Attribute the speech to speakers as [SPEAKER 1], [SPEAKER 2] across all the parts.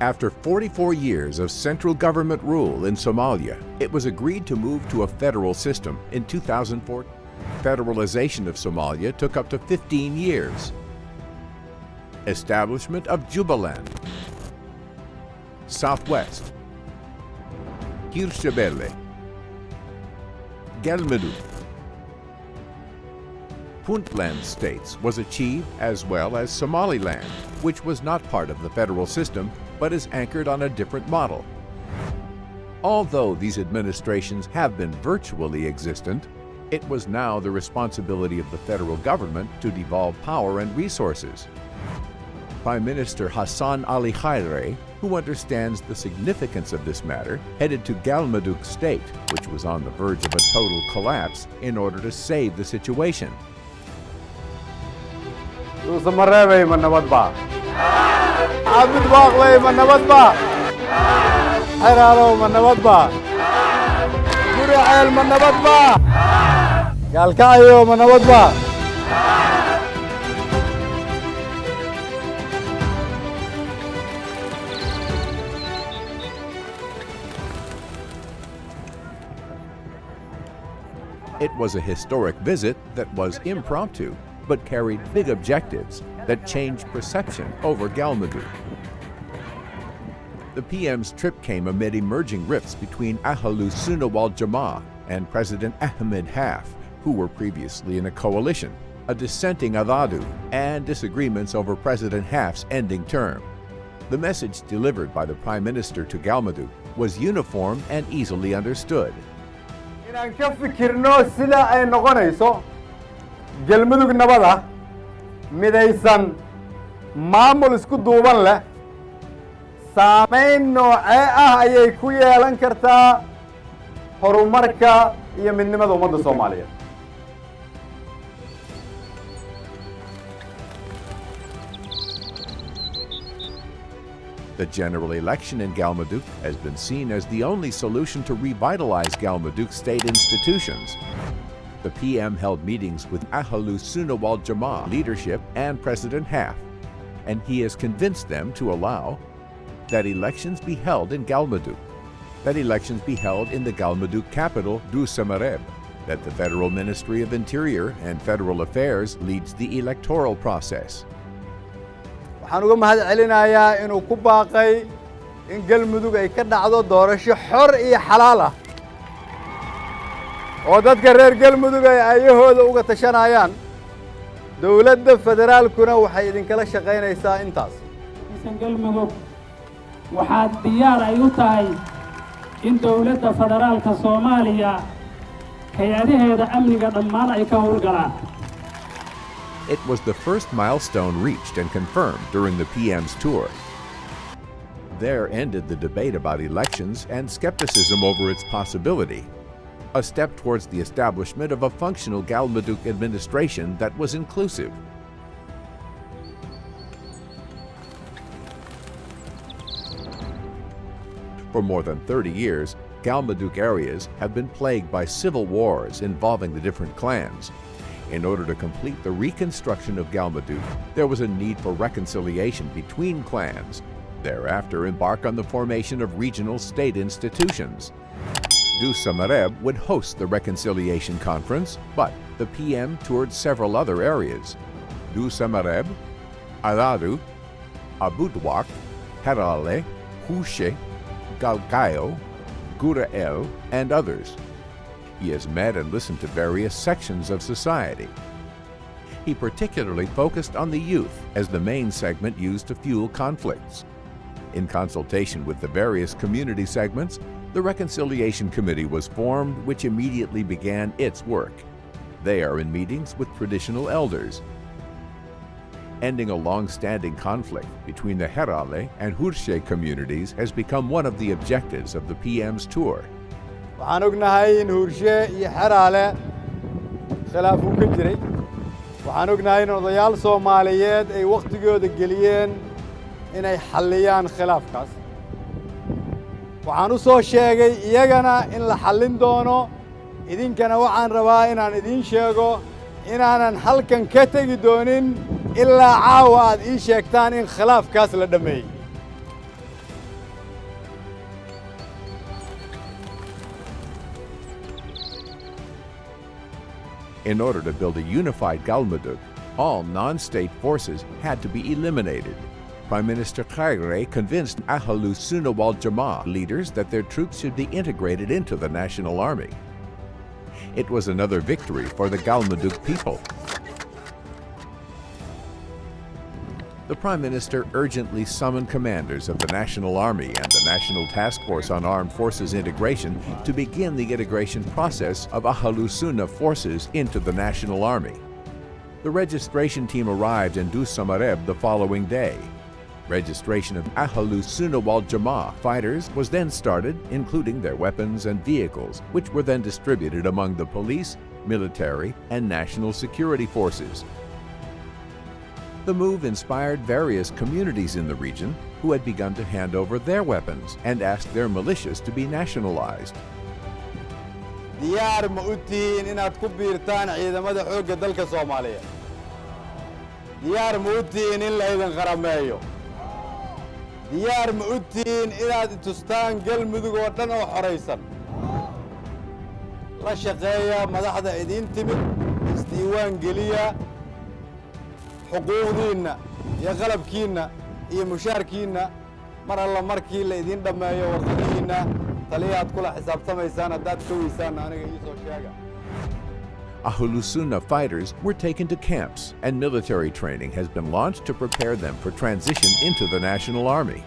[SPEAKER 1] After 44 years of central government rule in Somalia, it was agreed to move to a federal system in 2004. Federalization of Somalia took up to 15 years. Establishment of Jubaland, Southwest, Hirshabelle, Galmudug, Puntland states was achieved, as well as Somaliland, which was not part of the federal system but is anchored on a different model. Although these administrations have been virtually existent, it was now the responsibility of the federal government to devolve power and resources. Prime Minister Hassan Ali Khaire, who understands the significance of this matter, headed to Galmudug State, which was on the verge of a total collapse, in order to save the situation. It was a historic visit that was impromptu, but carried big objectives that changed perception over Galmudug. The PM's trip came amid emerging rifts between Ahlu Sunnah wal Jamaa and President Ahmed Haf, who were previously in a coalition, a dissenting Adadu, and disagreements over President Haf's ending term. The message delivered by the Prime Minister to Galmudug was uniform and easily understood.
[SPEAKER 2] inaan ka fikirno sida ay noqonayso galmudug nabada midaysan maamul isku duuban leh saameyn noocee ah ayay ku yeelan kartaa horumarka iyo midnimada ummadda Soomaaliyeed.
[SPEAKER 1] The general election in Galmudug has been seen as the only solution to revitalize Galmudug state institutions. The PM held meetings with Ahlu Sunnah wal Jamaa leadership and President Haf, and he has convinced them to allow that elections be held in Galmudug, that elections be held in the Galmudug capital, Dhusamareb, that the Federal Ministry of Interior and Federal Affairs leads the electoral process.
[SPEAKER 2] waxaan uga mahad celinayaa inuu ku baaqay in galmudug ay ka dhacdo doorasho xor iyo xalaal ah oo dadka reer galmudug ay ayahooda uga tashanayaan dawladda federaalkuna waxay idinkala shaqaynaysaa intaas
[SPEAKER 3] galmudug waxaad diyaar ay u tahay in dawladda federaalka Soomaaliya hay'adaheeda amniga dhammaan ay ka howlgalaan.
[SPEAKER 1] It was the first milestone reached and confirmed during the PM's tour. There ended the debate about elections and skepticism over its possibility, a step towards the establishment of a functional Galmudug administration that was inclusive. For more than 30 years, Galmudug areas have been plagued by civil wars involving the different clans. In order to complete the reconstruction of Galmudug, there was a need for reconciliation between clans. Thereafter, embark on the formation of regional state institutions. Dhusamareb would host the reconciliation conference, but the PM toured several other areas: Dhusamareb, Aladu, Abudwak, Herale, Hushe, Galgayo, Gurael, and others. He has met and listened to various sections of society. He particularly focused on the youth as the main segment used to fuel conflicts. In consultation with the various community segments, the Reconciliation Committee was formed, which immediately began its work. They are in meetings with traditional elders. Ending a long-standing conflict between the Herale and Hurshe communities has become one of the objectives of the PM's tour.
[SPEAKER 2] waxaan ognahay in Hurshe iyo Xaraale khilaaf uu ka jiray waxaan ognahay in odayaal Soomaaliyeed ay waqtigooda geliyeen inay xalliyaan khilaafkaas waxaan u soo sheegay iyagana in la xallin doono idinkana waxaan rabaa inaan idin sheego inaanan halkan ka tagi doonin ilaa caawa aad ii sheegtaan in khilaafkaas la dhameeyay
[SPEAKER 1] In order to build a unified Galmudug, all non-state forces had to be eliminated. Prime Minister Khaire convinced Ahlu Sunnah wal Jamaa leaders that their troops should be integrated into the National Army. It was another victory for the Galmudug people. The Prime Minister urgently summoned commanders of the National Army and the National Task Force on Armed Forces Integration to begin the integration process of Ahlu Sunnah forces into the National Army. The registration team arrived in Dhusamareb the following day. Registration of Ahlu Sunnah wal Jamaa fighters was then started, including their weapons and vehicles, which were then distributed among the police, military, and national security forces. The move inspired various communities in the region who had begun to hand over their weapons and asked their militias to be nationalized.
[SPEAKER 2] diyaar ma u tihiin inaad ku biirtaan ciidamada xoogga dalka Soomaaliyeed? diyaar ma u tihiin in la idin qarameeyo? diyaar ma u tihiin inaad tustaan Galmudug oo dhan oo xoreysan? la shaqeeya madaxda idin timid, isdiiwaan geliya xuquuqdiinna iyo qalabkiinna iyo mushaarkiinna mar alla markii la idin dhameeyo warqadiinna taliyaad kula xisaabtamaysaan haddaad ka weysaan aniga ii soo sheega.
[SPEAKER 1] Ahlu Sunnah fighters were taken to camps, and military training has been launched to prepare them for transition into the National Army.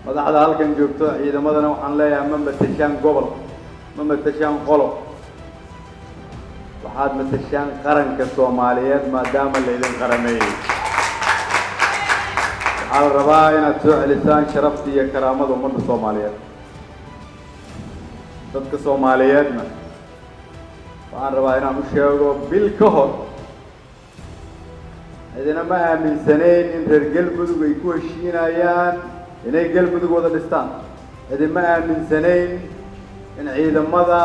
[SPEAKER 2] madaxda halkan joogto ciidamadana waxaan leeyahay ma matashaan gobol ma matashaan qolo waxaad matashaan qaranka Soomaaliyeed maadaama la idin qarameeyay waxaa la rabaa inaad soo celisaan sharafta iyo karaamada ummadda Soomaaliyeed dadka Soomaaliyeedna waxaan rabaa inaan u sheego bil ka hor idina ma aaminsanayn in reer Galmudug ay ku heshiinayaan inay Galmudug wada dhistaan idima aaminsanayn in ciidamada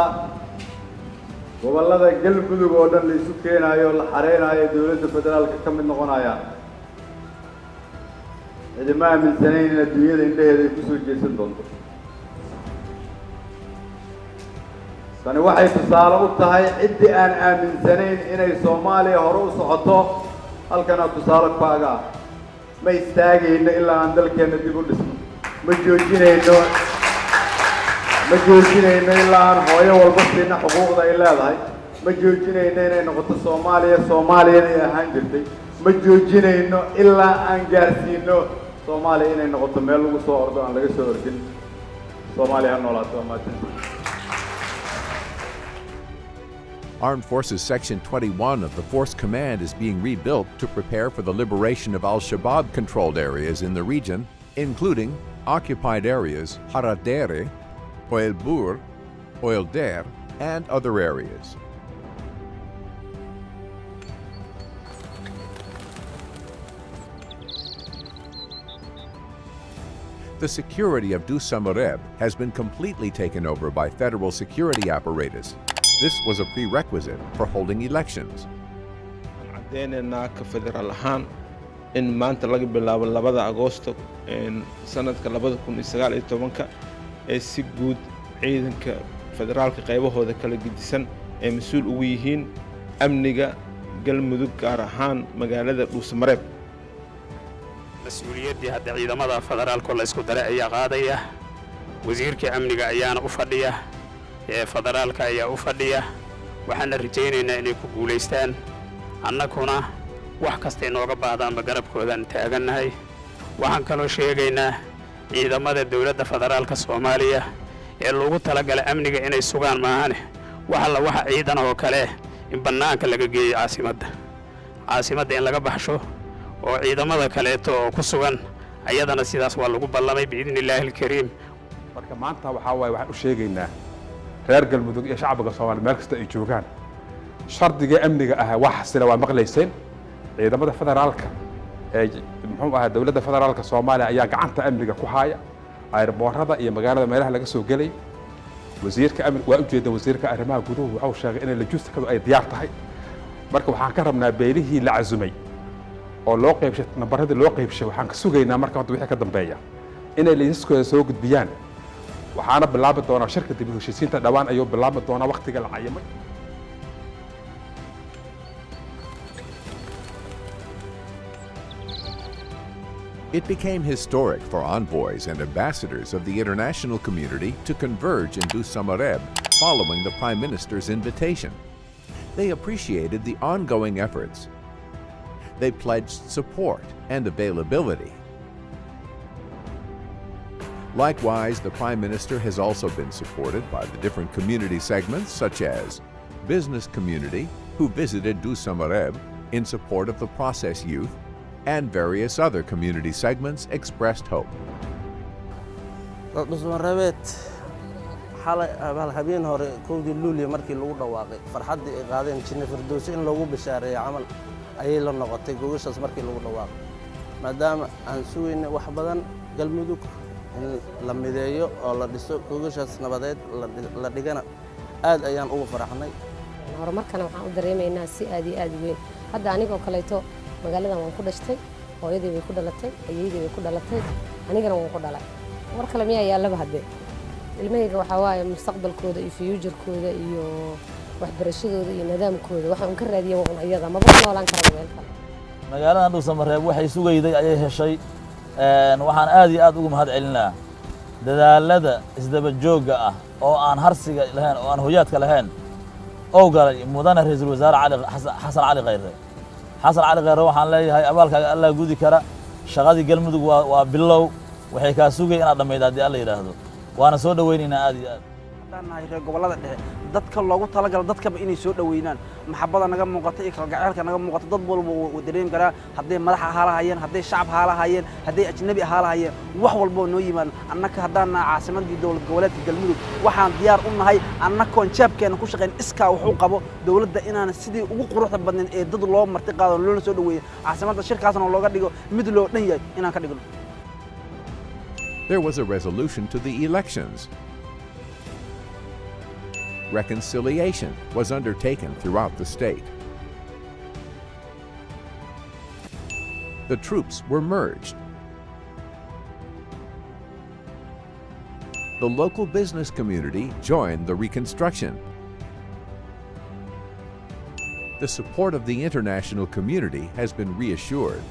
[SPEAKER 2] gobolada Galmudug oo dhan la isu keenayo la xareynayo dawladda federaalka ka mid noqonayaan idima aaminsanayn in adduunyada indhaheeda ay ku soo jeesan doonto tani waxay tusaale u tahay ciddii aan aaminsanayn inay Soomaaliya hore u socoto halkana tusaale kaaga ma istaagayno ilaa aan dalkeena dib u dhisno ma joojinayno ilaa aan hooyo walba siina xuquuqda ay leedahay ma joojinayno inay noqoto Soomaaliya inay ahaan jirtay ma joojinayno ilaa aan gaarsiino Soomaaliya inay noqoto meel lagu soo ordo aan laga soo ordin Soomaaliya noolaato maatin.
[SPEAKER 1] Armed Forces Section 21 of the Force Command is being rebuilt to prepare for the liberation of al-Shabaab-controlled areas in the region, including occupied areas Haradere, Oil Bur, Oil Der, and other areas. The security of Dhusamareb has been completely taken over by federal security apparatus. This was a prerequisite for holding elections.
[SPEAKER 4] caddeynayna ka federaal ahaan in maanta laga bilaabo 2 Agoosto sanadka 2019 ee si guud ciidanka federaalka qaybahooda kala gedisan ee mas'uul ugu yihiin amniga Galmudug gaar ahaan magaalada Dhusamareb.
[SPEAKER 5] mas'uuliyadii hadda ciidamada federaalka la isku daray ayaa qaadaya wasiirka amniga ayaana u fadhiya federaalka ayaa u fadhiya waxaan rajaynaynaa inay ku guuleystaan annaguna wax kasta inooga baahdaan garabkoodan taaganahay waxaan kaloo sheegaynaa ciidamada dawladda federaalka Soomaaliya ee lagu talagalay amniga inay sugaan maahane waxa ciidan oo kale in banaanka laga geeyo caasimadda in laga baxsho oo ciidamada kale oo ku sugan ayadana sidaas waa lagu ballamay biidnillaahi alkariim.
[SPEAKER 6] marka maanta waxaan u sheegaynaa reer Galmudug iyo shacbiga Soomaaliyeed meel kasta ay joogaan shardiga amniga ah wax sila waa maqlayseen ciidamada federaalka ee dawladda federaalka Soomaaliya ayaa gacanta amniga ku haya airboorada iyo magaalada meelaha laga soo galay wasiirka amniga waa u jeedaa wasiirka arrimaha gudaha wuxuu sheegay in la justificado ay diyaar tahay marka waxaan ka rabnaa beelihii la cazumay oo loo qaybshay nabaradii loo qaybshay waxaan ka sugaynaa marka wixii ka dambeeya inay liisaskooda soo gudbiyaan waxaana bilaabi doonaa shirka dib u heshiisiinta dhawaan ayuu bilaabi doonaa waqtiga la cayimay.
[SPEAKER 1] It became historic for envoys and ambassadors of the international community to converge in Dhusamareb following the Prime Minister's invitation. They appreciated the ongoing efforts. They pledged support and availability. Likewise, the Prime Minister has also been supported by the different community segments such as business community, who visited Dhusamareb in support of the process youth, and various other community segments expressed hope.
[SPEAKER 7] xalay habeen hore koodii luuliya markii lagu dhawaaqay farxadii ay qaadeen jinne firdoosi in lagu bishaareeyo camal ayay la noqotay gogashaas markii lagu dhawaaqay maadaama aan sugeynay wax badan galmudug in la mideeyo oo la dhiso gogashaas nabadeed la dhigana aad ayaan ugu faraxnay
[SPEAKER 8] horumarkana waxaan u dareemaynaa si aad iyo aad weyn hadda anigoo kaleeto magaaladan waan ku dhashtay hooyadii way ku dhalatay ayeeyadii way ku dhalatay anigana waan ku dhalay war kale miyaa yaalaba hadde ilmahayga waxaa waaye mustaqbalkooda iyo future-kooda iyo waxbarashadooda iyo nidaamkooda waxaan ka raadiyaa waa iyada maba noolaan kara meel kale
[SPEAKER 9] magaaladan Dhuusamareeb waxay sugayday ayay heshay waxaan aad iyo aad ugu mahad celinaa dadaalada isdaba jooga ah oo aan harsiga lahayn oo aan hoyaadka lahayn oo galay mudane ra'iisul wasaare Xasan Cali Khayre waxaan leeyahay abaalkaaga Allah gudi kara shaqadii galmudug waa bilow waxay ka sugay inaad dhameeydo hadii Allah yiraahdo waana soo dhaweynaynaa aad iyo aad
[SPEAKER 10] hadaan reer gobolada dhexe dadka loogu talagalay dadkaba inay soo dhaweynaan maxabada naga muuqata iyo kalgacaylka naga muuqata dad walba oo dareem karaa haday madax ahaalaayeen haday shacab ahaalaayeen haday ajnabi ahaalaayeen wax walba noo yimaan annaka hadaan caasimadii dowlad goboleedka galmudug waxaan diyaar u nahay annakoon jeebkeena ku shaqeyn iska wuxuu qabo dowladda inaan sidii ugu quruxda badnaan ee dad loo marti qaado loo soo dhaweeyo caasimada shirkaasna looga dhigo mid loo dhan yahay inaan ka dhigno.
[SPEAKER 1] There was a resolution to the elections. Reconciliation was undertaken throughout the state. The troops were merged. The local business community joined the reconstruction. The support of the international community has been reassured.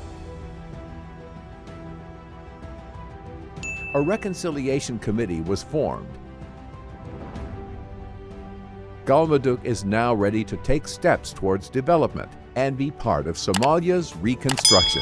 [SPEAKER 1] A reconciliation committee was formed. Galmudug is now ready to take steps towards development and be part of Somalia's reconstruction.